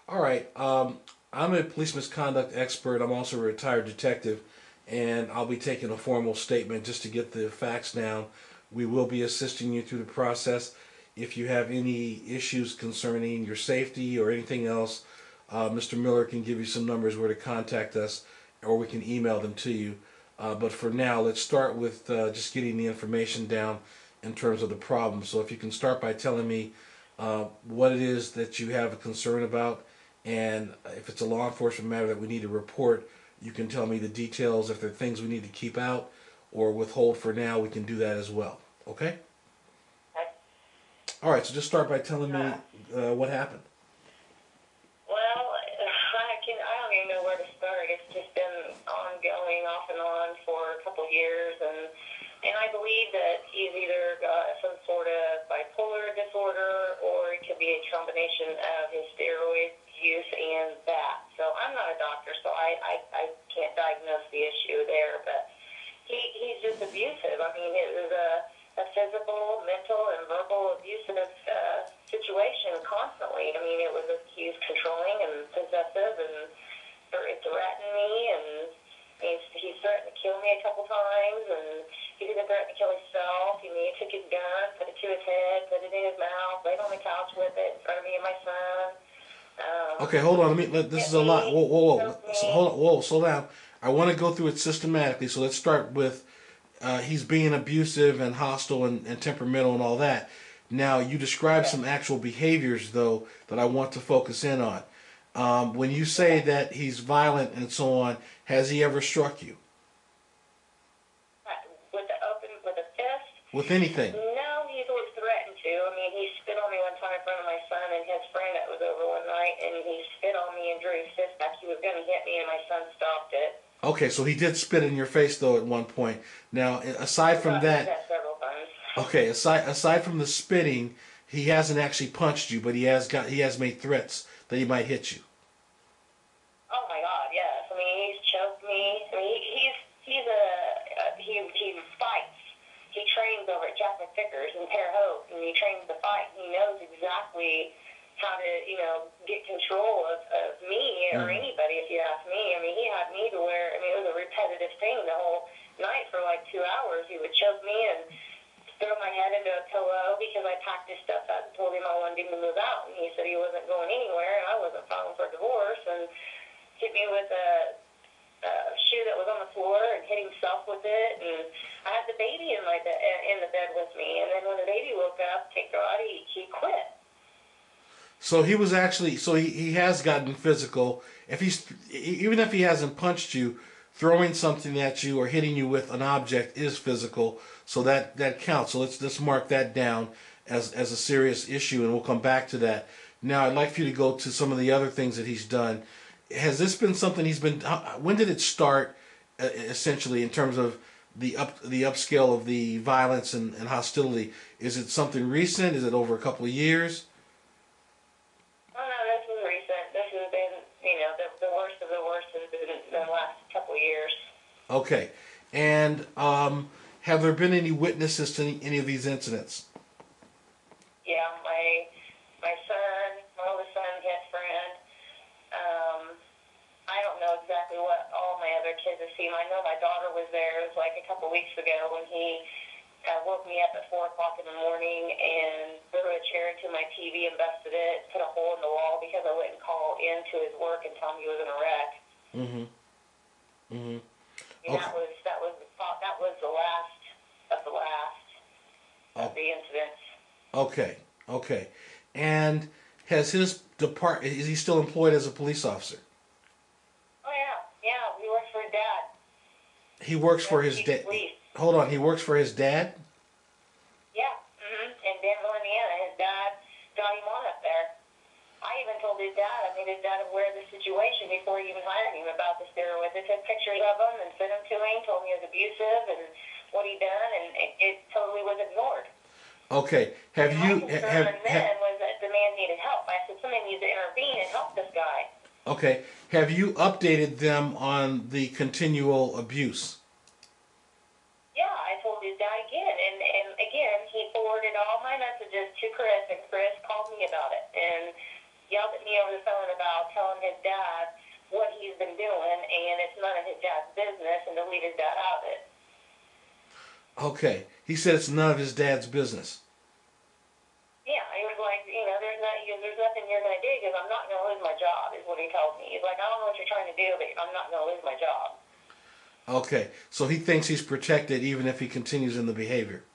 All right. I'm a police misconduct expert. I'm also a retired detective, and I'll be taking a formal statement just to get the facts down. We will be assisting you through the process. If you have any issues concerning your safety or anything else, Mr. Miller can give you some numbers where to contact us, or we can email them to you. But for now, let's start with just getting the information down in terms of the problem. So if you can start by telling me what it is that you have a concern about, and if it's a law enforcement matter that we need to report, you can tell me the details. If there are things we need to keep out or withhold for now, we can do that as well. Okay? Okay. All right, so just start by telling me what happened. Well, I don't even know where to start. It's just been ongoing off and on for a couple of years, and I believe that he's either got some sort of bipolar disorder, or it could be a combination of his steroid use and that. So I'm not a doctor, so I can't diagnose the issue there, but he's just abusive. I mean, it was a physical, mental, and verbal abusive situation constantly. I mean, he was controlling and possessive and threatened me, and he threatened to kill me a couple times, and he even threatened to kill himself. He took his gun, put it to his head, put it in his mouth, laid on the couch with it in front of me and my son. Okay, hold on. This is a lot. Whoa, whoa, whoa. Hold on. Whoa, slow down. I want to go through it systematically. So let's start with he's being abusive and hostile and temperamental and all that. Now, you describe some actual behaviors, though, that I want to focus in on. When you say that he's violent and so on, has he ever struck you? With a fist? With anything? No, he's always threatened to. I mean, he spit on me one time in front of my son and his friend that was over one night, and he spit on me and drew his fist back. He was going to hit me, and my son stopped it. Okay, so he did spit in your face, though, at one point. Now, aside from that, several times. okay, aside from the spitting, he hasn't actually punched you, but he has made threats that he might hit you. Oh my God, yes. I mean, he's choked me. I mean, he fights. He trains over at Jack McVickers in Terre Haute, and he trains to fight. He knows exactly how to, get control of me or anybody, if you ask me. I mean, he had me to where, it was a repetitive thing the whole night for like 2 hours. He would choke me and throw my head into a pillow because I packed his stuff out and told him I wanted him to move out. And he said he wasn't going anywhere, and I wasn't filing for divorce, and hit me with a shoe that was on the floor and hit himself with it. And I had the baby in the bed with me, and then when the baby woke up, take God, he quit. So he was actually, he has gotten physical. Even if he hasn't punched you, throwing something at you or hitting you with an object is physical. So that counts. So let's mark that down as a serious issue, and we'll come back to that. Now I'd like for you to go to some of the other things that he's done. Has this been something he's been? When did it start? Essentially, in terms of the upscale of the violence and hostility, is it something recent? Is it over a couple of years? Oh no, this is recent. This has been, the worst of the worst has been the last couple of years. Okay, and have there been any witnesses to any of these incidents? Yeah, my son, my oldest son, his friend. I don't know exactly what all my other kids have seen. I know my daughter was there. It was like a couple weeks ago when he woke me up at 4 o'clock in the morning and threw a chair into my TV and busted it, put a hole in the wall because I wouldn't call into his work and tell him he was in a wreck. Mm-hmm. Mm-hmm. And that was the last of the last of the incidents. Okay. Okay. And has his is he still employed as a police officer? Oh yeah, he works for his dad. He works for his dad. Hold on, he works for his dad? Yeah, in Danville, Indiana. His dad got him on up there. I even told his dad, I made his dad aware of the situation before he even hired him about the steroids. I took pictures of him and sent them to him, told him he was abusive and what he'd done, and it totally was ignored. Okay, my concern then was that the man needed help. I said, somebody needs to intervene and help this guy. Okay, have you updated them on the continual abuse? Yeah, I told his dad again, and again, he forwarded all my messages to Chris, and Chris called me about it, and yelled at me over the phone about his dad what he's been doing, and it's none of his dad's business, and to leave his dad out of it. Okay. He said it's none of his dad's business. Yeah, he was like, there's nothing you're going to do because I'm not going to lose my job, is what he told me. He's like, I don't know what you're trying to do, but I'm not going to lose my job. Okay. So he thinks he's protected even if he continues in the behavior.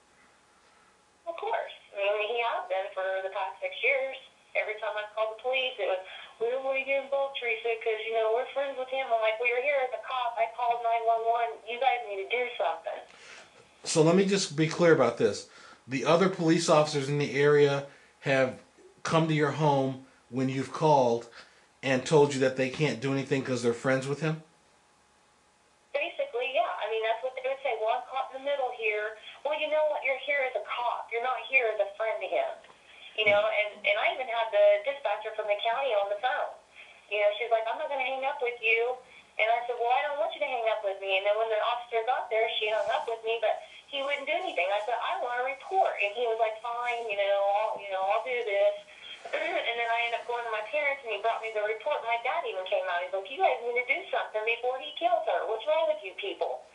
Of course. I mean, he has been for the past 6 years. Every time I called the police, it was, where are you getting involved, Teresa? Because, we're friends with him. I'm like, we were here as a cop. I called 911. You guys need to do something. So let me just be clear about this. The other police officers in the area have come to your home when you've called and told you that they can't do anything because they're friends with him? Basically, yeah. I mean, that's what they would say. Well, I'm caught in the middle here. Well, you know what? You're here as a cop. You're not here as a friend to him. And I even had the dispatcher from the county on the phone. She's like, I'm not going to hang up with you. And I said, well, I don't want you to hang up with me. And then when the officer got there, she hung up with me, but he wouldn't do anything. I said, I want a report. And he was like, fine, I'll do this. And then I ended up going to my parents, and he brought me the report. My dad even came out. He's like, you guys need to do something before he kills her. What's wrong with you people?